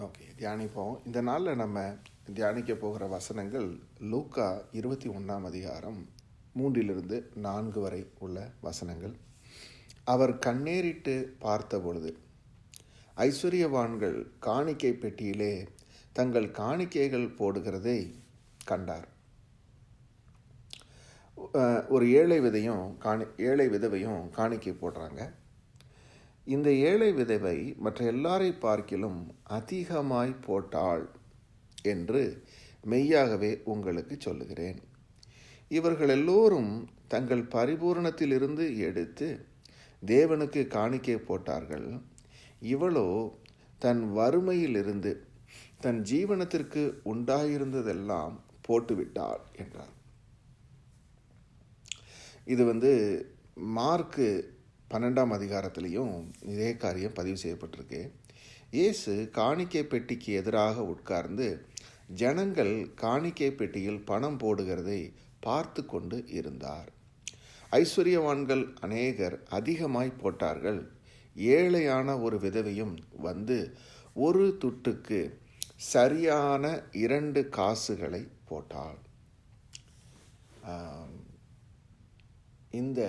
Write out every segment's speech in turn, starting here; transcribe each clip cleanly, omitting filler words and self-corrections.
Okay, தியானிப்போம். இந்த நாளில் நம்ம தியானிக்க போகிற வசனங்கள் லூக்கா 21ஆம் அதிகாரம் 3-4 வரை உள்ள வசனங்கள். அவர் கண்ணேறிட்டு பார்த்த பொழுது ஐஸ்வர்யவான்கள் காணிக்கை பெட்டியிலே தங்கள் காணிக்கைகள் போடுகிறதை கண்டார். ஒரு ஏழை விதவையும் காணிக்கை போடுறாங்க. இந்த ஏழை விதவை மற்ற எல்லாரை பார்க்கிலும் அதிகமாய் போட்டாள் என்று மெய்யாகவே உங்களுக்கு சொல்லுகிறேன். இவர்கள் எல்லோரும் தங்கள் பரிபூரணத்திலிருந்து எடுத்து தேவனுக்கு காணிக்கை போட்டார்கள். இவளோ தன் வறுமையிலிருந்து தன் ஜீவனத்திற்கு உண்டாயிருந்ததெல்லாம் போட்டுவிட்டாள் என்றார். இது மார்க்கு 12ஆம் அதிகாரத்திலையும் இதே காரியம் பதிவு செய்யப்பட்டிருக்கு. இயேசு காணிக்கை பெட்டிக்கு எதிராக உட்கார்ந்து ஜனங்கள் காணிக்கை பெட்டியில் பணம் போடுகிறதை பார்த்து கொண்டு இருந்தார். ஐஸ்வர்யவான்கள் அநேகர் அதிகமாய் போட்டார்கள். ஏழையான ஒரு விதவையும் வந்து ஒரு துட்டுக்கு சரியான 2 காசுகளை போட்டாள். இந்த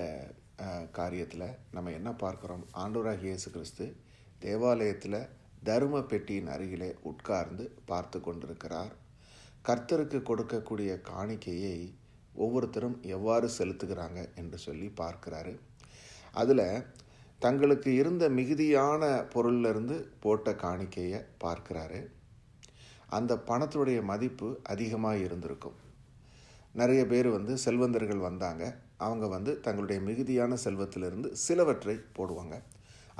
காரியத்தில் நம்ம என்ன பார்க்குறோம்? ஆண்டவராகிய இயேசு கிறிஸ்து தேவாலயத்தில் தர்ம பெட்டியின் அருகிலே உட்கார்ந்து பார்த்து கொண்டிருக்கிறார். கர்த்தருக்கு கொடுக்கக்கூடிய காணிக்கையை ஒவ்வொருத்தரும் எவ்வாறு செலுத்துகிறாங்க என்று சொல்லி பார்க்கிறாரு. அதில் தங்களுக்கு இருந்த மிகுதியான பொருளிலிருந்து போட்ட காணிக்கையை பார்க்கிறாரு. அந்த பணத்துடைய மதிப்பு அதிகமாக இருந்திருக்கும். நிறைய பேர் செல்வந்தர்கள் வந்தாங்க. அவங்க தங்களுடைய மிகுதியான செல்வத்திலிருந்து சிலவற்றை போடுவாங்க.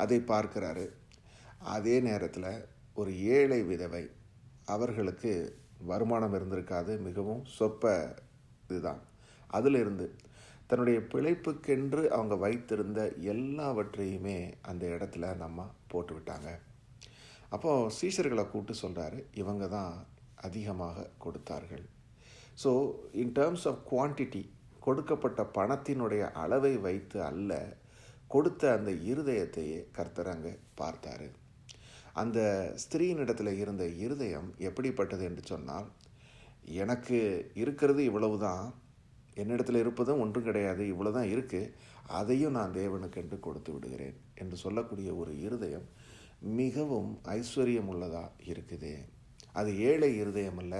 அதை பார்க்கிறாரு. அதே நேரத்தில் ஒரு ஏழை விதவை, அவர்களுக்கு வருமானம் இருந்திருக்காது, மிகவும் சொற்ப இதுதான். அதிலிருந்து தன்னுடைய பிழைப்புக்கென்று அவங்க வைத்திருந்த எல்லாவற்றையுமே அந்த இடத்துல நம்ம போட்டு விட்டாங்க. அப்போது சீஷர்களை கூப்பிட்டு சொல்கிறாரு, இவங்க தான் அதிகமாக கொடுத்தார்கள். So in terms of quantity, கொடுக்கப்பட்ட பணத்தினுடைய அளவை வைத்து அல்ல, கொடுத்த அந்த இருதயத்தையே கர்த்தர் அங்கே பார்த்தார். அந்த ஸ்திரீனிடத்தில் இருந்த இருதயம் எப்படிப்பட்டது என்று சொன்னால், எனக்கு இருக்கிறது இவ்வளவு தான், என்னிடத்தில் இருப்பதும் ஒன்றும் கிடையாது, இவ்வளோ தான் இருக்குது, அதையும் நான் தேவனுக்கென்று கொடுத்து விடுகிறேன் என்று சொல்லக்கூடிய ஒரு இருதயம் மிகவும் ஐஸ்வர்யம் உள்ளதாக இருக்குது. அது ஏழை இருதயம் அல்ல,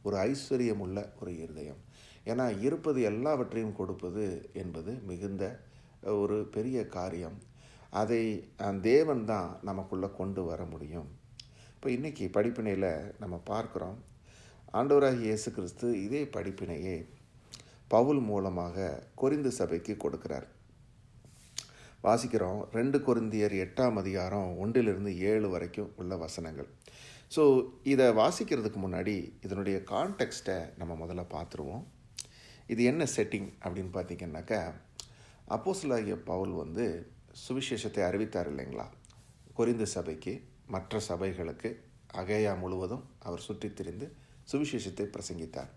ஒரு ஐஸ்வர்யம் உள்ள ஒரு இருதயம். ஏன்னா இருப்பது எல்லாவற்றையும் கொடுப்பது என்பது மிகுந்த ஒரு பெரிய காரியம். அதை தேவன் தான் நமக்குள்ளே கொண்டு வர முடியும். இப்போ இன்றைக்கி படிப்பினையில் நம்ம பார்க்குறோம், ஆண்டவராகிய இயேசு கிறிஸ்து இதே படிப்பினையே பவுல் மூலமாக கொரிந்து சபைக்கு கொடுக்கிறார். வாசிக்கிறோம் 2 கொரிந்தியர் 8ஆம் அதிகாரம் 1-7 வரைக்கும் உள்ள வசனங்கள். ஸோ இதை வாசிக்கிறதுக்கு முன்னாடி இதனுடைய கான்டெக்ஸ்ட்டை நம்ம முதல்ல பார்த்துருவோம். இது என்ன செட்டிங் அப்படின்னு பார்த்திங்கன்னாக்கா, அப்போஸ்தலனாகிய பவுல் சுவிசேஷத்தை அறிவித்தார் இல்லைங்களா, கொரிந்து சபைக்கு, மற்ற சபைகளுக்கு, அகேயா முழுவதும் அவர் சுற்றி திரிந்து சுவிசேஷத்தை பிரசங்கித்தார்.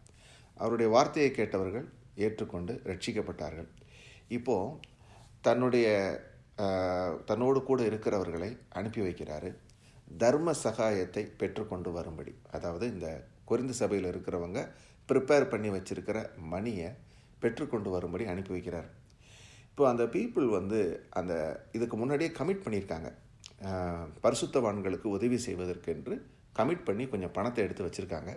அவருடைய வார்த்தையை கேட்டவர்கள் ஏற்றுக்கொண்டு ரட்சிக்கப்பட்டார்கள். இப்போது தன்னோடு கூட இருக்கிறவர்களை அனுப்பி வைக்கிறாரு, தர்ம சகாயத்தை பெற்றுக்கொண்டு வரும்படி. அதாவது இந்த கொரிந்து சபையில் இருக்கிறவங்க ப்ரிப்பேர் பண்ணி வச்சுருக்கிற மணியை பெற்றுக்கொண்டு வரும்படி அனுப்பி வைக்கிறார். இப்போ அந்த பீப்புள் அந்த இதுக்கு முன்னாடியே கமிட் பண்ணியிருக்காங்க, பரிசுத்தவான்களுக்கு உதவி செய்வதற்கென்று கமிட் பண்ணி கொஞ்சம் பணத்தை எடுத்து வச்சுருக்காங்க.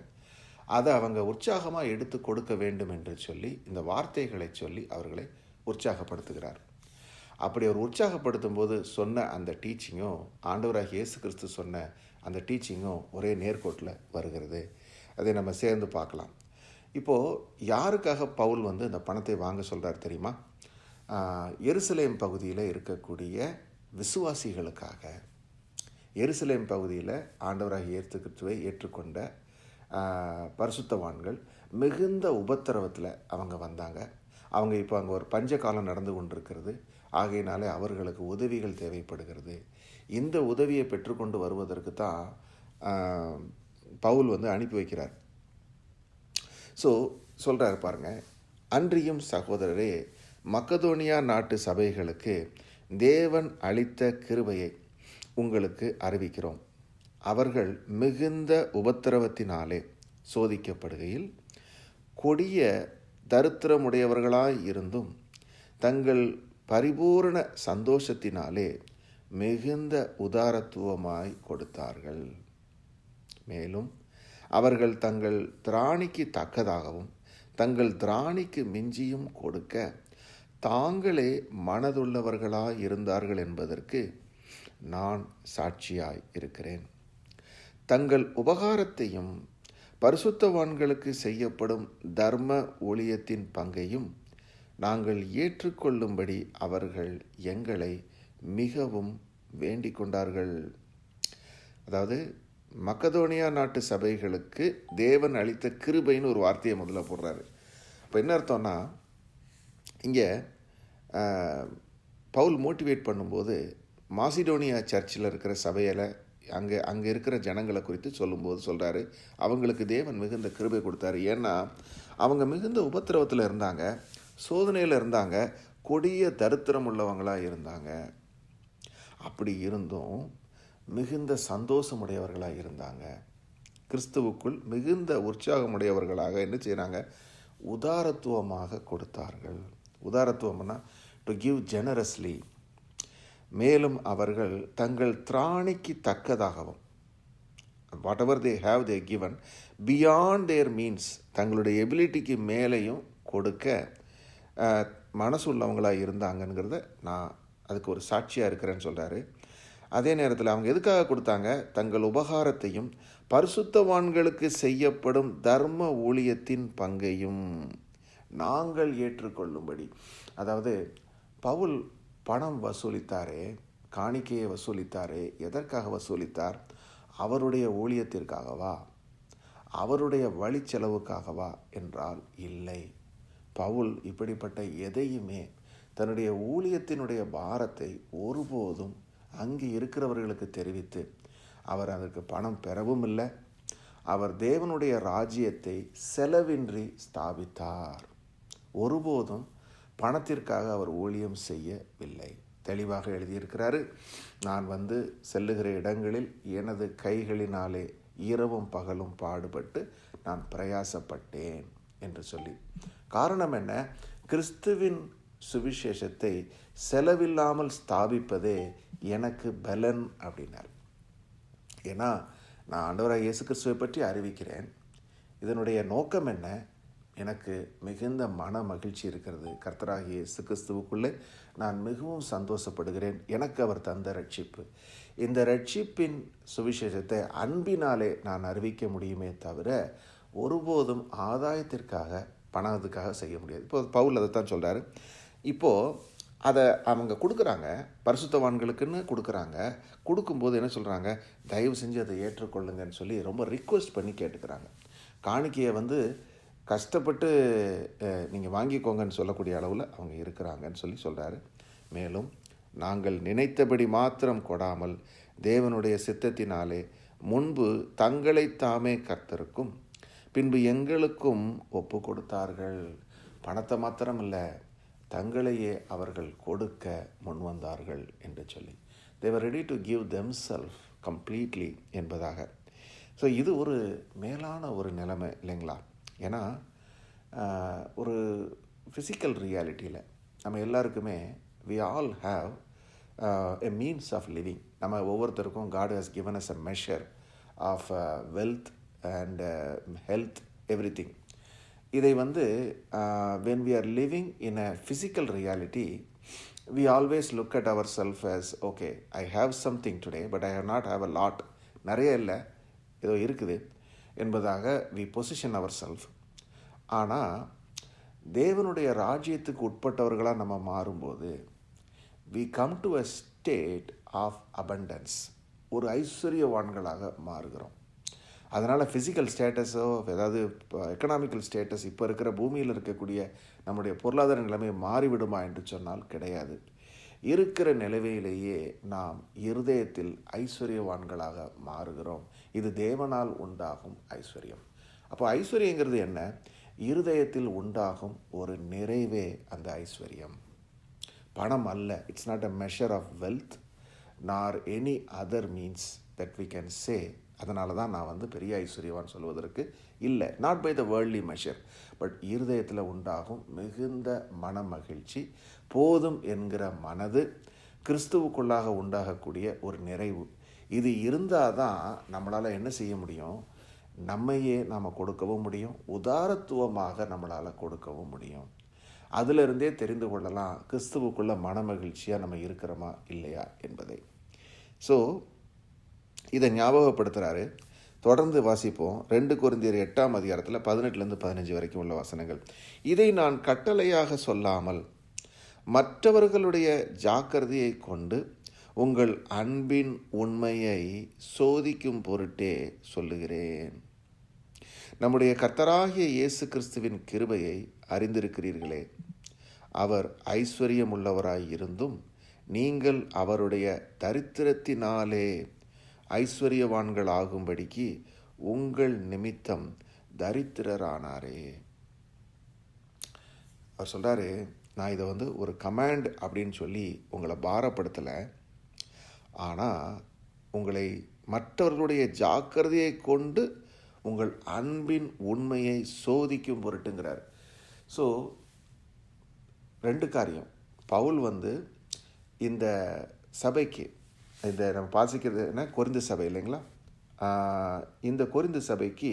அதை அவங்க உற்சாகமாக எடுத்து கொடுக்க வேண்டும் என்று சொல்லி இந்த வார்த்தைகளை சொல்லி அவர்களை உற்சாகப்படுத்துகிறார். அப்படி அவர் உற்சாகப்படுத்தும் போது சொன்ன அந்த டீச்சிங்கும், ஆண்டவராகிய இயேசு கிறிஸ்து சொன்ன அந்த டீச்சிங்கும் ஒரே நேர்கோட்டில் வருகிறது. அதை நம்ம சேர்ந்து பார்க்கலாம். இப்போது யாருக்காக பவுல் இந்த பணத்தை வாங்க சொல்கிறார் தெரியுமா? எருசலேம் பகுதியில் இருக்கக்கூடிய விசுவாசிகளுக்காக. எருசலேம் பகுதியில் ஆண்டவராகிய இயேசு கிறிஸ்துவை ஏற்றுக்கொண்ட பரிசுத்தவான்கள் மிகுந்த உபத்திரவத்தில் அவங்க வந்தாங்க. அவங்க இப்போ அங்கே ஒரு பஞ்ச காலம் நடந்து கொண்டிருக்கிறது. ஆகையினாலே அவர்களுக்கு உதவிகள் தேவைப்படுகிறது. இந்த உதவியை பெற்றுக்கொண்டு வருவதற்கு தான் பவுல் அனுப்பி வைக்கிறார். ஸோ சொல்கிறார் பாருங்க, அன்றியும் சகோதரரே, மக்கதோனியா நாட்டு சபைகளுக்கு தேவன் அளித்த கிருபையை உங்களுக்கு அறிவிக்கிறோம். அவர்கள் மிகுந்த உபத்திரவத்தினாலே சோதிக்கப்படுகையில் கொடிய தரித்திரமுடையவர்களாய் இருந்தும் தங்கள் பரிபூரண சந்தோஷத்தினாலே மிகுந்த உதாரத்துவமாய் கொடுத்தார்கள். மேலும் அவர்கள் தங்கள் திராணிக்கு தக்கதாகவும் தங்கள் திராணிக்கு மிஞ்சியும் கொடுக்க தாங்களே மனதுள்ளவர்களாய் இருந்தார்கள் என்பதற்கு நான் சாட்சியாய் இருக்கிறேன். தங்கள் உபகாரத்தையும் பரிசுத்தவான்களுக்கு செய்யப்படும் தர்ம ஊழியத்தின் பங்கையும் நாங்கள் ஏற்றுக்கொள்ளும்படி அவர்கள் எங்களை மிகவும் வேண்டிக் கொண்டார்கள். அதாவது மக்கதோனியா நாட்டு சபைகளுக்கு தேவன் அளித்த கிருபைன்னு ஒரு வார்த்தையை முதல்ல போடுறாரு. இப்போ என்ன அர்த்தம்னா, இங்கே பவுல் மோட்டிவேட் பண்ணும்போது மாசிடோனியா சர்ச்சில் இருக்கிற சபையில் அங்கே இருக்கிற ஜனங்களை குறித்து சொல்லும்போது சொல்கிறாரு, அவங்களுக்கு தேவன் மிகுந்த கிருபை கொடுத்தாரு. ஏன்னா அவங்க மிகுந்த உபத்திரவத்தில் இருந்தாங்க, சோதனையில் இருந்தாங்க, கொடிய தரித்திரம் உள்ளவங்களாக இருந்தாங்க. அப்படி இருந்தும் மிகுந்த சந்தோஷமுடையவர்களாக இருந்தாங்க. கிறிஸ்துவுக்குள் மிகுந்த உற்சாகமுடையவர்களாக என்ன செய்கிறாங்க? உதாரத்துவமாக கொடுத்தார்கள். உதாரத்துவம்னா டு கிவ் ஜெனரஸ்லி. மேலும் அவர்கள் தங்கள் திராணிக்கு தக்கதாகவும் whatever they have they given beyond their means, தங்களுடைய எபிலிட்டிக்கு மேலேயும் கொடுக்க மனசு உள்ளவங்களாக இருந்தாங்கங்கிறத நான் அதுக்கு ஒரு சாட்சியாக இருக்கிறேன்னு சொல்கிறாரு. அதே நேரத்தில் அவங்க எதுக்காக கொடுத்தாங்க? தங்கள் உபகாரத்தையும் பரிசுத்தவான்களுக்கு செய்யப்படும் தர்ம ஊழியத்தின் பங்கையும் நாங்கள் ஏற்றுக்கொள்ளும்படி. அதாவது பவுல் பணம் வசூலித்தாரே, காணிக்கையை வசூலித்தாரே, எதற்காக வசூலித்தார்? அவருடைய ஊழியத்திற்காகவா? அவருடைய வழி செலவுக்காகவா என்றால் இல்லை. பவுல் இப்படிப்பட்ட எதையுமே தன்னுடைய ஊழியத்தினுடைய பாரத்தை ஒருபோதும் அங்கே இருக்கிறவர்களுக்கு தெரிவித்து அவர் அதற்கு பணம் பெறவும் இல்லை. அவர் தேவனுடைய ராஜ்யத்தை செலவின்றி ஸ்தாபித்தார். ஒருபோதும் பணத்திற்காக அவர் ஊழியம் செய்யவில்லை. தெளிவாக எழுதியிருக்கிறாரு, நான் செல்லுகிற இடங்களில் எனது கைகளினாலே இரவும் பகலும் பாடுபட்டு நான் பிரயாசப்பட்டேன் என்று சொல்லி. காரணம் என்ன? கிறிஸ்துவின் சுவிசேஷத்தை செலவில்லாமல் ஸ்தாபிப்பதே எனக்கு பலன் அப்படின்னார். ஏன்னா நான் ஆண்டவராகிய இயேசு கிறிஸ்துவை பற்றி அறிவிக்கிறேன். இதனுடைய நோக்கம் என்ன? எனக்கு மிகுந்த மன மகிழ்ச்சி இருக்கிறது. கர்த்தராகிய இயேசு கிறிஸ்துவுக்குள்ளே நான் மிகவும் சந்தோஷப்படுகிறேன். எனக்கு அவர் தந்த ரட்சிப்பு, இந்த ரட்சிப்பின் சுவிசேஷத்தை அன்பினாலே நான் அறிவிக்க முடியுமே தவிர ஒருபோதும் ஆதாயத்திற்காக பணத்துக்காக செய்ய முடியாது. இப்போ பவுல் அதைத்தான் சொல்கிறாரு. இப்போது அதை அவங்க கொடுக்குறாங்க, பரிசுத்தவான்களுக்குன்னு கொடுக்குறாங்க. கொடுக்கும்போது என்ன சொல்கிறாங்க? தயவு செஞ்சு அதை ஏற்றுக்கொள்ளுங்கன்னு சொல்லி ரொம்ப ரிக்வெஸ்ட் பண்ணி கேட்டுக்கிறாங்க. காணிக்கையை கஷ்டப்பட்டு நீங்கள் வாங்கிக்கோங்கன்னு சொல்லக்கூடிய அளவில் அவங்க இருக்கிறாங்கன்னு சொல்கிறாரு. மேலும் நாங்கள் நினைத்தபடி மாத்திரம் கொடாமல் தேவனுடைய சித்தத்தினாலே முன்பு தங்களை தாமே கர்த்தருக்கும் பின்பு எங்களுக்கும் ஒப்பு கொடுத்தார்கள். பணத்தை மாத்திரம் இல்லை, தங்களையே அவர்கள் கொடுக்க முன்வந்தார்கள் என்று சொல்லி they were ready to give themselves completely என்பதாக. ஸோ இது ஒரு மேலான ஒரு நிலைமை இல்லைங்களா? ஏன்னா ஒரு ஃபிசிக்கல் ரியாலிட்டியில் நம்ம எல்லாருக்குமே we all have a means of living. நம்ம ஒவ்வொருத்தருக்கும் God has given us a measure of wealth and health, everything. இதை when we are living in a physical reality, we always look at ourselves as, okay, I have something today, but I have not have a lot. நிறைய இல்லை, ஏதோ இருக்குது என்பதாக we position ourselves. ஆனால் தேவனுடைய ராஜ்யத்துக்கு உட்பட்டவர்களாக நம்ம மாறும்போது we come to a state of abundance. ஒரு ஐஸ்வர்யவான்களாக மாறுகிறோம். அதனால் ஃபிசிக்கல் ஸ்டேட்டஸோ ஏதாவது எக்கனாமிக்கல் ஸ்டேட்டஸ் இப்போ இருக்கிற பூமியில் இருக்கக்கூடிய நம்முடைய பொருளாதார நிலைமை மாறிவிடுமா என்று சொன்னால் கிடையாது. இருக்கிற நிலைமையிலேயே நாம் இருதயத்தில் ஐஸ்வர்யவான்களாக மாறுகிறோம். இது தேவனால் உண்டாகும் ஐஸ்வர்யம். அப்போ ஐஸ்வர்யங்கிறது என்ன? இருதயத்தில் உண்டாகும் ஒரு நிறைவே அந்த ஐஸ்வர்யம். பணம் அல்ல. It's not a measure of wealth nor any other means that we can say. அதனால தான் நான் வந்து பெரிய ஐஸ்வர்யவான் சொல்வதற்கு இல்லை, not by the worldly measure, but இருதயத்தில் உண்டாகும் மிகுந்த மன மகிழ்ச்சி, போதும் என்கிற மனது, கிறிஸ்துவுக்குள்ளாக உண்டாகக்கூடிய ஒரு நிறைவு, இது இருந்தால் தான் நம்மளால் என்ன செய்ய முடியும், நம்மையே நாம் கொடுக்கவும் முடியும், உதாரத்துவமாக நம்மளால் கொடுக்கவும் முடியும். அதிலிருந்தே தெரிந்து கொள்ளலாம் கிறிஸ்துவுக்குள்ள மன மகிழ்ச்சியாக நம்ம இருக்கிறோமா இல்லையா என்பதை. ஸோ இதை ஞாபகப்படுத்துகிறாரு. தொடர்ந்து வாசிப்போம். 2 கொரிந்தியர் 8ஆம் அதிகாரத்தில் 18-15 வரைக்கும் உள்ள வசனங்கள். இதை நான் கட்டளையாக சொல்லாமல் மற்றவர்களுடைய ஜாக்கிரதையை கொண்டு உங்கள் அன்பின் உண்மையை சோதிக்கும் பொருட்டே சொல்லுகிறேன். நம்முடைய கர்த்தராகிய இயேசு கிறிஸ்துவின் கிருபையை அறிந்திருக்கிறீர்களே. அவர் ஐஸ்வர்யமுள்ளவராய் இருந்தும் நீங்கள் அவருடைய தரித்திரத்தினாலே ஐஸ்வர்யவான்கள் ஆகும்படிக்கு உங்கள் நிமித்தம் தரித்திரரானாரே. அவர் சொல்கிறாரு, நான் இதை வந்து ஒரு கமாண்ட் அப்படின்னு சொல்லி உங்களை பாரப்படுத்தலை, ஆனால் உங்களை மற்றவர்களுடைய ஜாக்கிரதையை கொண்டு உங்கள் அன்பின் உண்மையை சோதிக்கும் பொருட்டுங்கிறார். ஸோ 2 காரியம். பவுல் வந்து இந்த சபைக்கு, இந்த நம்ம வாசிக்கிறது என்ன, கொரிந்து சபை இல்லைங்களா, இந்த கொரிந்து சபைக்கு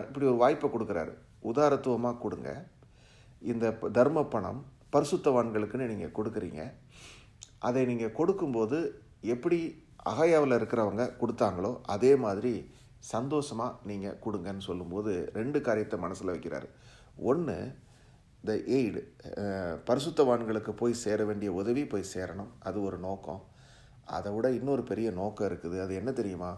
இப்படி ஒரு வாய்ப்பை கொடுக்குறாரு. உதாரத்துவமாக கொடுங்க, இந்த தர்ம பணம் பரிசுத்தவான்களுக்குன்னு நீங்கள் கொடுக்குறீங்க, அதை நீங்கள் கொடுக்கும்போது எப்படி அகாயாவில் இருக்கிறவங்க கொடுத்தாங்களோ அதே மாதிரி சந்தோஷமாக நீங்கள் கொடுங்கன்னு சொல்லும்போது 2 காரியத்தை மனசில் வைக்கிறாரு. ஒன்று, த எய்டு, பரிசுத்தவான்களுக்கு போய் சேர வேண்டிய உதவி போய் சேரணும், அது ஒரு நோக்கம். அதை விட இன்னொரு பெரிய நோக்கம் இருக்குது. அது என்ன தெரியுமா,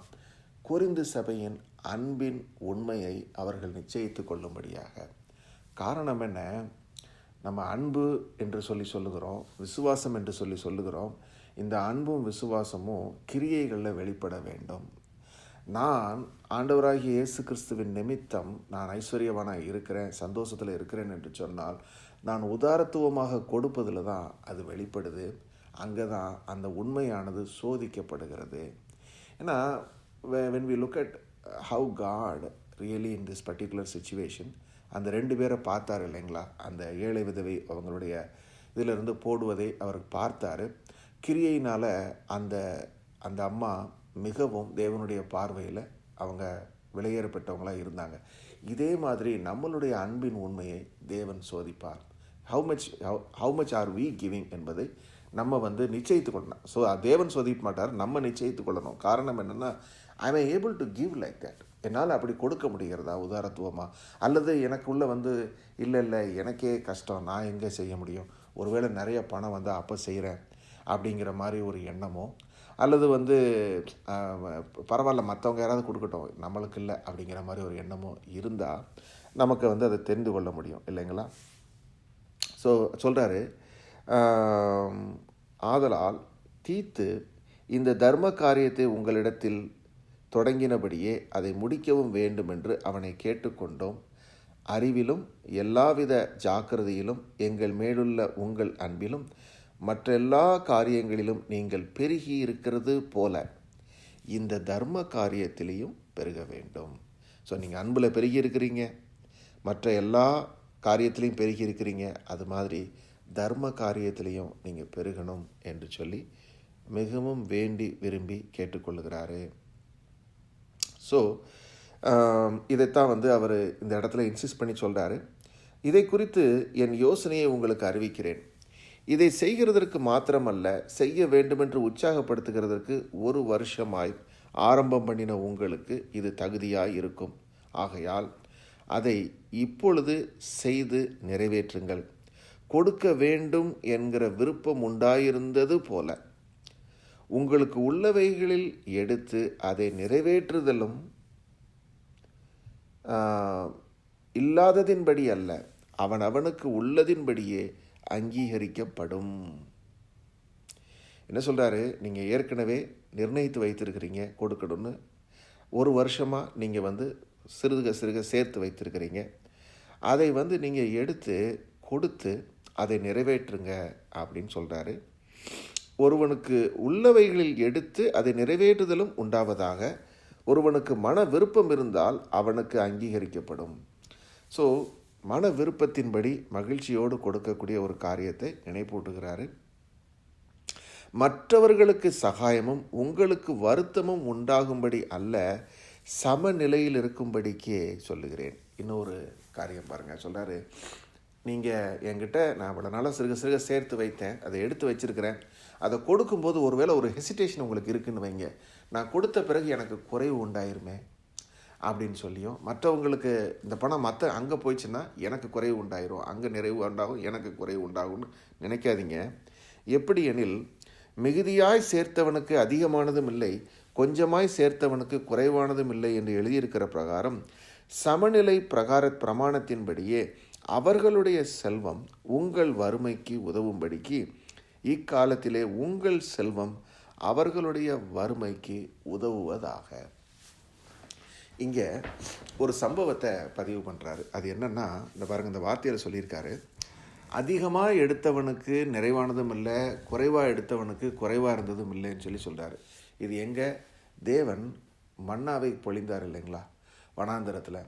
கொரிந்து சபையின் அன்பின் உண்மையை அவர்கள் நிச்சயித்து கொள்ளும்படியாக. காரணம் என்ன, நம்ம அன்பு என்று சொல்லுகிறோம், விசுவாசம் என்று சொல்லுகிறோம். இந்த அன்பும் விசுவாசமும் கிரியைகளில் வெளிப்பட வேண்டும். நான் ஆண்டவராகிய இயேசு கிறிஸ்துவின் நிமித்தம் நான் ஐஸ்வர்யவானாக இருக்கிறேன், சந்தோஷத்தில் இருக்கிறேன் என்று சொன்னால் நான் உதாரத்துவமாக கொடுப்பதில் தான் அது வெளிப்படுது. அங்கே தான் அந்த உண்மையானது சோதிக்கப்படுகிறது. ஏன்னா when we look at how God really in this particular situation, அந்த 2 பேரை பார்த்தார் இல்லைங்களா, அந்த ஏழை விதவை அவங்களுடைய இதிலிருந்து போடுவதை அவர் பார்த்தார். கிரியையினால் அந்த அந்த அம்மா மிகவும் தேவனுடைய பார்வையில் அவங்க விலையேறப்பட்டவங்களாக இருந்தாங்க. இதே மாதிரி நம்மளுடைய அன்பின் உண்மையை தேவன் சோதிப்பார். How much are we giving என்பதை நம்ம வந்து நிச்சயித்து கொள்ளணும். ஸோ தேவன் சோதிக்க மாட்டார், நம்ம நிச்சயித்து கொள்ளணும். காரணம் என்னென்னா, I am able to give like that. என்னால் அப்படி கொடுக்க முடிகிறதா உதாரத்துவமாக, அல்லது எனக்குள்ளே வந்து இல்லை எனக்கே கஷ்டம், நான் எங்கே செய்ய முடியும், ஒருவேளை நிறைய பணம் வந்து அப்போ செய்கிறேன் அப்படிங்கிற மாதிரி ஒரு எண்ணமோ, அல்லது வந்து பரவாயில்ல மற்றவங்க யாராவது கொடுக்கட்டும் நம்மளுக்கு இல்லை அப்படிங்கிற மாதிரி ஒரு எண்ணமோ இருந்தால் நமக்கு வந்து அதை தெரிந்து கொள்ள முடியும் இல்லைங்களா. ஸோ சொல்கிறாரு, ஆதலால் தீத்து இந்த தர்ம காரியத்தை உங்களிடத்தில் தொடங்கினபடியே அதை முடிக்கவும் வேண்டும் என்று அவனை கேட்டுக்கொண்டோம். அறிவிலும் எல்லாவித ஜாக்கிரதையிலும் எங்கள் மேலுள்ள உங்கள் அன்பிலும் மற்ற எல்லா காரியங்களிலும் நீங்கள் பெருகி இருக்கிறது போல இந்த தர்ம காரியத்திலையும் பெருக வேண்டும். ஸோ நீங்கள் அன்பில் பெருகி இருக்கிறீங்க, மற்ற எல்லா காரியத்திலையும் பெருகி இருக்கிறீங்க, அது மாதிரி தர்ம காரியத்திலையும் நீங்கள் பெருகணும் என்று சொல்லி மிகவும் வேண்டி விரும்பி கேட்டுக்கொள்ளுகிறாரு. ஸோ இதைத்தான் வந்து அவர் இந்த இடத்துல இன்சிஸ்ட் பண்ணி சொல்கிறாரு. இதை குறித்து என் யோசனையை உங்களுக்கு அறிவிக்கிறேன். இதை செய்கிறதற்கு மாத்திரமல்ல, செய்ய வேண்டுமென்று உற்சாகப்படுத்துகிறதற்கு 1 வருஷமாய் ஆரம்பம் பண்ணின உங்களுக்கு இது தகுதியாய் இருக்கும். ஆகையால் அதை இப்பொழுது செய்து நிறைவேற்றுங்கள். கொடுக்க வேண்டும் என்கிற விருப்பம் உண்டாயிருந்தது போல உங்களுக்கு உள்ளவைகளில் எடுத்து அதை நிறைவேற்றுதலும் இல்லாததின்படி அல்ல, அவனவனுக்கு உள்ளதின்படியே அங்கீகரிக்கப்படும். என்ன சொல்கிறாரு, நீங்கள் ஏற்கனவே நிர்ணயித்து வைத்திருக்கிறீங்க கொடுக்கணும்னு, 1 வருஷமாக நீங்கள் வந்து சிறுக சேர்த்து வைத்திருக்கிறீங்க, அதை வந்து நீங்கள் எடுத்து கொடுத்து அதை நிறைவேற்றுங்க அப்படின்னு சொல்கிறாரு. ஒருவனுக்கு உள்ளவைகளில் எடுத்து அதை நிறைவேற்றுதலும் உண்டாவதாக. ஒருவனுக்கு மன விருப்பம் இருந்தால் அவனுக்கு அங்கீகரிக்கப்படும். ஸோ மன விருப்பத்தின்படி மகிழ்ச்சியோடு கொடுக்கக்கூடிய ஒரு காரியத்தை நினைப்பூட்டுகிறாரு. மற்றவர்களுக்கு சகாயமும் உங்களுக்கு வருத்தமும் உண்டாகும்படி அல்ல, சமநிலையில் இருக்கும்படிக்கே சொல்லுகிறேன். இன்னொரு காரியம் பாருங்கள், சொல்கிறாரு, நீங்கள் என்கிட்ட நான் இவ்வளோ நாளாக சிறுக சிறுக சேர்த்து வைத்தேன், அதை எடுத்து வச்சுருக்கிறேன், அதை கொடுக்கும்போது ஒருவேளை ஒரு ஹெசிடேஷன் உங்களுக்கு இருக்குன்னு வைங்க, நான் கொடுத்த பிறகு எனக்கு குறைவு உண்டாயிருமே அப்படின்னு சொல்லியும், மற்றவங்களுக்கு இந்த பணம் அங்கே போயிடுச்சுன்னா எனக்கு குறைவு உண்டாயிரும், அங்கே நிறைவு உண்டாகும், எனக்கு குறைவு உண்டாகும்னு நினைக்காதீங்க. எப்படி எனில், மிகுதியாய் சேர்த்தவனுக்கு அதிகமானதும் இல்லை, கொஞ்சமாய் சேர்த்தவனுக்கு குறைவானதும் இல்லை என்று எழுதியிருக்கிற பிரகாரம் சமநிலை பிரமாணத்தின்படியே அவர்களுடைய செல்வம் உங்கள் வறுமைக்கு உதவும்படிக்கு இக்காலத்திலே உங்கள் செல்வம் அவர்களுடைய வறுமைக்கு உதவுவதாக. இங்கே ஒரு சம்பவத்தை பதிவு பண்ணுறாரு. அது என்னென்னா, இந்த பாருங்கள், இந்த வார்த்தையில் சொல்லியிருக்காரு, அதிகமாக எடுத்தவனுக்கு நிறைவானதும் இல்லை, குறைவாக எடுத்தவனுக்கு குறைவாக இருந்ததும் இல்லைன்னு சொல்கிறாரு. இது எங்கே? தேவன் மன்னாவை பொழிந்தார் இல்லைங்களா வனாந்தரத்தில்.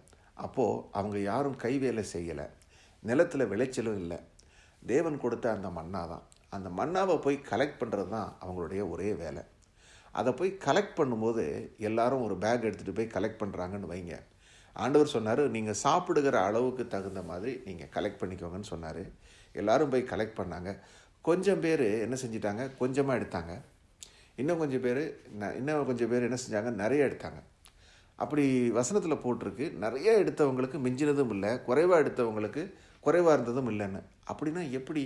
அப்போது அவங்க யாரும் கை வேலை செய்யலை, நிலத்தில் விளைச்சலும் இல்லை, தேவன் கொடுத்த அந்த மன்னா தான். அந்த மன்னாவை போய் கலெக்ட் பண்ணுறது தான் அவங்களுடைய ஒரே வேலை. அதை போய் கலெக்ட் பண்ணும்போது எல்லாரும் ஒரு பேக் எடுத்துகிட்டு போய் கலெக்ட் பண்ணுறாங்கன்னு வைங்க. ஆண்டவர் சொன்னார், நீங்கள் சாப்பிடுகிற அளவுக்கு தகுந்த மாதிரி நீங்கள் கலெக்ட் பண்ணிக்கோங்கன்னு சொன்னார். எல்லோரும் போய் கலெக்ட் பண்ணாங்க. கொஞ்சம் பேர் என்ன செஞ்சிட்டாங்க, கொஞ்சமாக எடுத்தாங்க. இன்னும் கொஞ்சம் பேர் என்ன செஞ்சாங்க, நிறைய எடுத்தாங்க. அப்படி வசனத்தில் போட்டிருக்கு, நிறைய எடுத்தவங்களுக்கு மிஞ்சினதும் இல்லை, குறைவாக எடுத்தவங்களுக்கு குறைவாக இருந்ததும் இல்லைன்னு. அப்படின்னா எப்படி?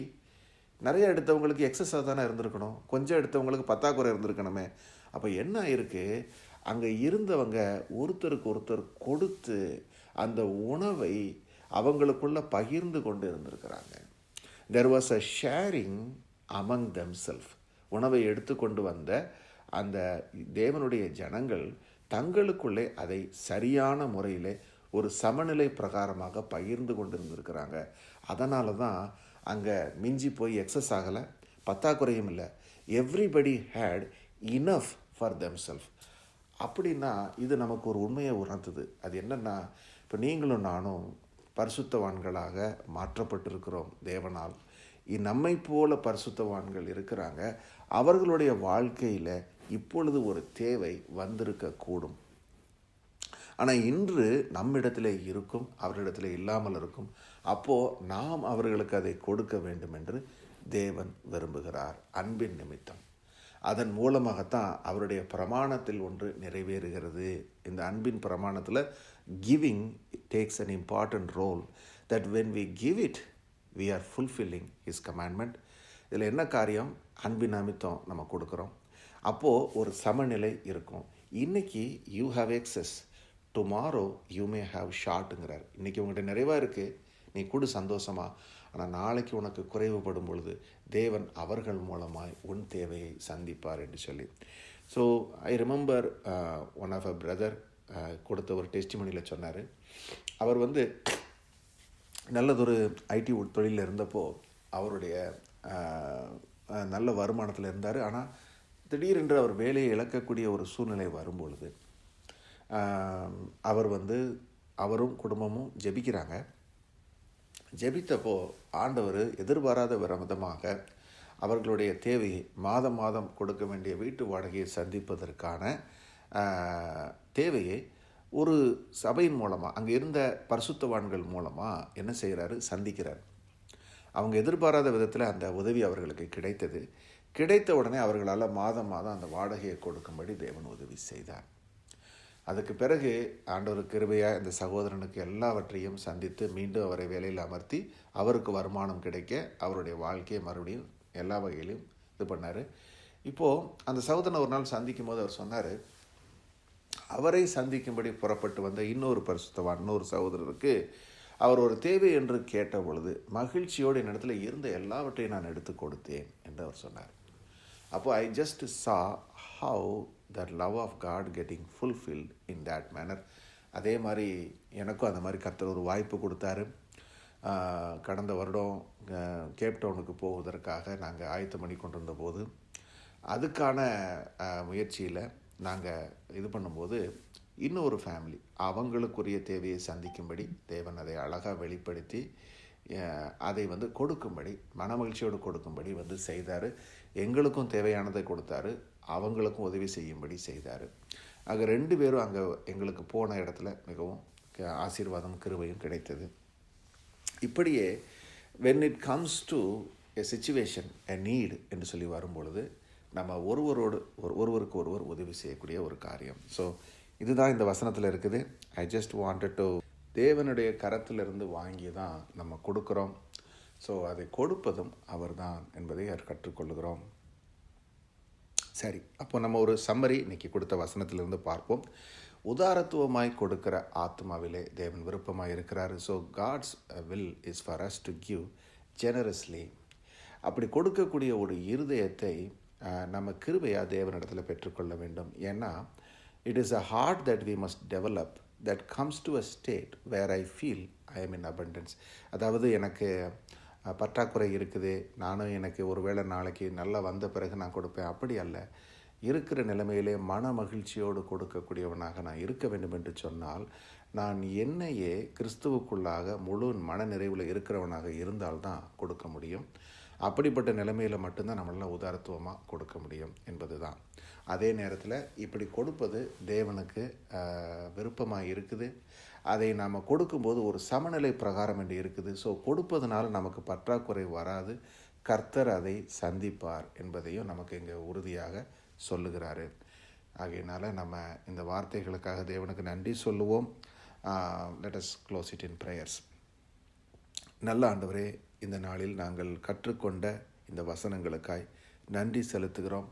நிறைய எடுத்தவங்களுக்கு எக்ஸஸாக தானே இருந்திருக்கணும், கொஞ்சம் எடுத்தவங்களுக்கு பத்தாக்குறை இருந்திருக்கணுமே. அப்போ என்ன இருக்குது, அங்கே இருந்தவங்க ஒருத்தருக்கு ஒருத்தர் கொடுத்து அந்த உணவை அவங்களுக்குள்ள பகிர்ந்து கொண்டு இருந்திருக்கிறாங்க. There was a sharing among themself. உணவை எடுத்துக்கொண்டு வந்த அந்த தேவனுடைய ஜனங்கள் தங்களுக்குள்ளே அதை சரியான முறையில் ஒரு சமநிலை பிரகாரமாக பகிர்ந்து கொண்டு இருந்திருக்கிறாங்க. அதனால தான் அங்கே மிஞ்சி போய் எக்ஸஸ் ஆகலை, பத்தாக்குறையும் இல்லை. Everybody had enough for themself. அப்படின்னா இது நமக்கு ஒரு உண்மையை உணர்த்துது. அது என்னென்னா, இப்போ நீங்களும் நானும் பரிசுத்தவான்களாக மாற்றப்பட்டிருக்கிறோம் தேவனால். நம்மை போல பரிசுத்தவான்கள் இருக்கிறாங்க. அவர்களுடைய வாழ்க்கையில் இப்பொழுது ஒரு தேவை வந்திருக்கக்கூடும். ஆனால் இன்று நம்மிடத்தில் இருக்கும், அவரிடத்தில் இல்லாமல் இருக்கும். அப்போது நாம் அவர்களுக்கு அதை கொடுக்க வேண்டும் என்று தேவன் விரும்புகிறார், அன்பின் நிமித்தம். அதன் மூலமாகத்தான் அவருடைய பிரமாணத்தில் ஒன்று நிறைவேறுகிறது. இந்த அன்பின் பிரமாணத்தில் giving takes an important role. That when we give it we are fulfilling his commandment. இதில் என்ன காரியம்? அன்பின் நிமித்தம் நம்ம கொடுக்குறோம். அப்போது ஒரு சமநிலை இருக்கும். இன்றைக்கி you have excess, tomorrow you may have ஷார்ட்டுங்கிறார். இன்றைக்கி உங்கள்கிட்ட நிறைவாக இருக்குது, நீ கொடு சந்தோஷமாக. ஆனால் நாளைக்கு உனக்கு குறைவுபடும் பொழுது தேவன் அவர்கள் மூலமாய் உன் தேவையை சந்திப்பார் என்று சொல்லி. So I remember one of a brother கொடுத்த ஒரு டெஸ்டிமனியில் சொன்னார். அவர் நல்லதொரு ஐடி தொழிலில் இருந்தப்போ அவருடைய நல்ல வருமானத்தில் இருந்தார். ஆனால் திடீரென்று அவர் வேலையை இழக்கக்கூடிய ஒரு சூழ்நிலை வரும்பொழுது அவர் அவரும் குடும்பமும் ஜெபிக்கிறாங்க. ஜெபித்தப்போ ஆண்டவர் எதிர்பாராத விதமாக அவர்களுடைய தேவையை மாதம் மாதம் கொடுக்க வேண்டிய வீட்டு வாடகையை சந்திப்பதற்கான தேவையை ஒரு சபையின் மூலமாக, அங்கே இருந்த பரிசுத்தவான்கள் மூலமாக என்ன செய்கிறாரு, சந்திக்கிறார். அவங்க எதிர்பாராத விதத்தில் அந்த உதவி அவர்களுக்கு கிடைத்தது. கிடைத்த உடனே அவர்களால் மாதம் மாதம் அந்த வாடகையை கொடுக்கும்படி தேவன் உதவி செய்தார். அதுக்கு பிறகு ஆண்டவர் கிருபையாக இந்த சகோதரனுக்கு எல்லாவற்றையும் சந்தித்து மீண்டும் அவரை வேலையில் அமர்த்தி அவருக்கு வருமானம் கிடைக்க அவருடைய வாழ்க்கையை மறுபடியும் எல்லா வகையிலும் இது பண்ணார். இப்போது அந்த சகோதரனை ஒரு நாள் சந்திக்கும் போது அவர் சொன்னார், அவரை சந்திக்கும்படி புறப்பட்டு வந்த இன்னொரு பரிசுத்தவான் இன்னொரு சகோதரருக்கு அவர் ஒரு தேவை என்று கேட்ட பொழுது மகிழ்ச்சியோடு என்னிடத்தில் இருந்த எல்லாவற்றையும் நான் எடுத்து கொடுத்தேன் என்று அவர் சொன்னார். அப்போது I just saw how that love of God getting fulfilled in that manner. அதே மாதிரி எனக்கும் அந்த மாதிரி கர்த்தர் ஒரு வாய்ப்பு கொடுத்தாரு. கடந்த வருடம் கேப்டவுனுக்கு போவதற்காக நாங்கள் ஆயத்தம் பண்ணி கொண்டிருந்த போது அதுக்கான முயற்சியில் நாங்கள் இது பண்ணும்போது இன்னொரு ஃபேமிலி அவங்களுக்குரிய தேவையை சந்திக்கும்படி தேவன் அதை அழகாக வெளிப்படுத்தி அதை கொடுக்கும்படி மனமகிழ்ச்சியோடு கொடுக்கும்படி செய்தார். எங்களுக்கும் தேவையானதை கொடுத்தாரு, அவங்களுக்கும் உதவி செய்யும்படி செய்தார். ஆக 2 பேரும் அங்கே எங்களுக்கு போன இடத்துல மிகவும் ஆசீர்வாதம் கிருபையும் கிடைத்தது. இப்படியே when it comes to a situation, a need என்று சொல்லி வரும்பொழுது நம்ம ஒருவருக்கு ஒருவர் உதவி செய்யக்கூடிய ஒரு காரியம். ஸோ இதுதான் இந்த வசனத்தில் இருக்குது. ஐ ஜஸ்ட் வாண்டட் டு தேவனுடைய கரத்திலிருந்து வாங்கி தான் நம்ம கொடுக்குறோம். ஸோ அதை கொடுப்பதும் அவர் தான் என்பதை கற்றுக்கொள்ளுகிறோம். சரி, அப்போ நம்ம ஒரு சம்மரி இன்றைக்கி கொடுத்த வசனத்திலிருந்து பார்ப்போம். உதாரத்துவமாய் கொடுக்கிற ஆத்மாவிலே தேவன் விருப்பமாக இருக்கிறார். So God's will is for us to give generously. அப்படி கொடுக்கக்கூடிய ஒரு இருதயத்தை நம்ம கிருபையாக தேவனிடத்தில் பெற்றுக்கொள்ள வேண்டும். ஏன்னா it is a heart that we must develop that comes to a state where I feel I am in abundance. அதாவது எனக்கு பற்றாக்குறை இருக்குது, நானும் எனக்கு ஒருவேளை நாளைக்கு நல்லா வந்த பிறகு நான் கொடுப்பேன், அப்படி அல்ல. இருக்கிற நிலைமையிலே மன மகிழ்ச்சியோடு கொடுக்கக்கூடியவனாக நான் இருக்க வேண்டும் என்று சொன்னால் நான் என்னையே கிறிஸ்துவுக்குள்ளாக முழு மன நிறைவில் இருக்கிறவனாக இருந்தால்தான் கொடுக்க முடியும். அப்படிப்பட்ட நிலைமையில் மட்டும்தான் நம்மளால் உதாரத்துவமாக கொடுக்க முடியும் என்பது தான். அதே நேரத்தில் இப்படி கொடுப்பது தேவனுக்கு விருப்பமாக இருக்குது. அதை நாம் கொடுக்கும்போது ஒரு சமநிலை பிரகாரம் என்று இருக்குது. ஸோ கொடுப்பதனால நமக்கு பற்றாக்குறை வராது, கர்த்தர் அதை சந்திப்பார் என்பதையும் நமக்கு இங்கே உறுதியாக சொல்லுகிறாரு. ஆகையினால நம்ம இந்த வார்த்தைகளுக்காக தேவனுக்கு நன்றி சொல்லுவோம். Let us close it in prayers. நல்ல ஆண்டவரே, இந்த நாளில் நாங்கள் கற்றுக்கொண்ட இந்த வசனங்களுக்காய் நன்றி செலுத்துகிறோம்.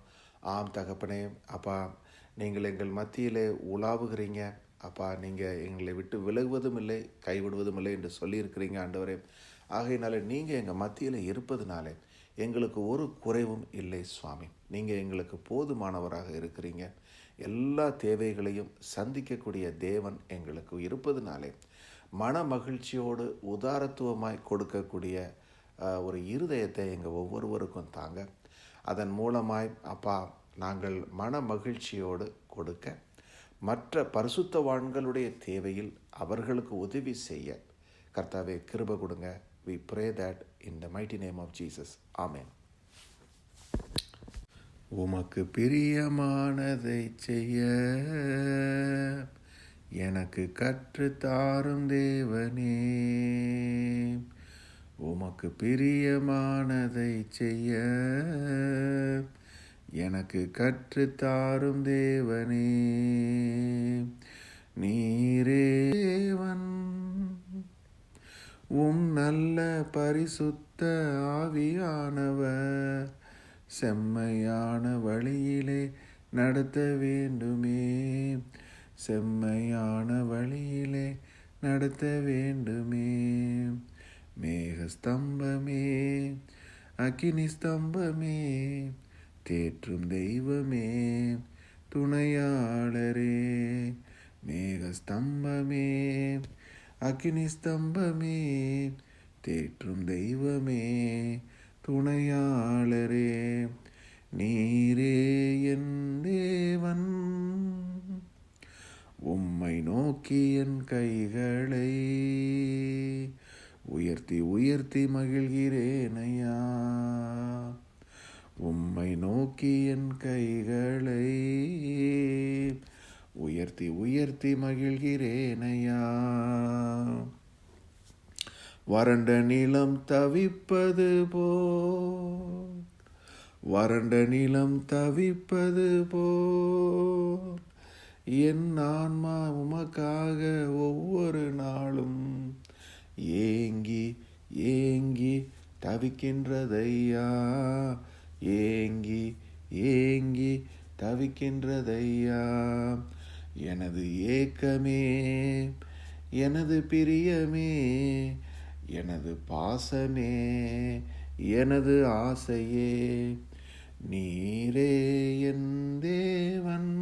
ஆம் தகப்பனே, அப்பா நீங்கள் எங்கள் மத்தியிலே உலாவுகிறீங்க. அப்பா நீங்கள் எங்களை விட்டு விலகுவதும் இல்லை, கைவிடுவதும் இல்லை என்று சொல்லியிருக்கிறீங்க ஆண்டவரே. ஆகையினால நீங்கள் எங்கள் மத்தியில் இருப்பதுனாலே எங்களுக்கு ஒரு குறைவும் இல்லை சுவாமி. நீங்கள் எங்களுக்கு போதுமானவராக இருக்கிறீங்க. எல்லா தேவைகளையும் சந்திக்கக்கூடிய தேவன் எங்களுக்கு இருப்பதுனாலே மன மகிழ்ச்சியோடு உதாரத்துவமாய் கொடுக்கக்கூடிய ஒரு இருதயத்தை எங்கள் ஒவ்வொருவருக்கும் தாங்க. அதன் மூலமாய் அப்பா நாங்கள் மன மகிழ்ச்சியோடு கொடுக்க, மற்ற பரிசுத்தவான்களுடைய தேவையில் அவர்களுக்கு உதவி செய்ய கர்த்தாவே கிருபை கொடுங்க. We pray that in the mighty name of Jesus. Amen. உமக்கு பிரியமானதை செய்ய எனக்கு கற்றுத்தாரும் தேவனே. உமக்கு பிரியமானதை செய்ய எனக்கு கற்றுத்தாரும் தேவனே. நீரேவன் நல்ல பரிசுத்த ஆவியானவர் செம்மையான வழியிலே நடத்த வேண்டுமே. செம்மையான வழியிலே நடத்த வேண்டுமே. மேகஸ்தம்பமே, அக்கினி ஸ்தம்பமே, தேற்றும் தெய்வமே, துணையாளரே. மேகஸ்தம்பமே, அக்கினி ஸ்தம்பமே, தேற்றும் தெய்வமே, துணையாளரே. நீரே என் தேவன், உம்மை நோக்கி என் கைகளை உயர்த்தி உயர்த்தி மகிழ்கிறேனையா. உம்மை நோக்கி என் கைகளை உயர்த்தி உயர்த்தி மகிழ்கிறேனையா. வறண்ட நிலம் தவிப்பது போல், வறண்ட நிலம் தவிப்பது போல் என் ஆன்மா உமக்காக ஒவ்வொரு நாளும் ஏங்கி ஏங்கி தவிக்கின்றதையா. ஏங்கி ஏங்கி தவிக்கின்றதையா. எனது ஏக்கமே, எனது பிரியமே, எனது பாசமே, எனது ஆசையே, நீரே என் தேவன்.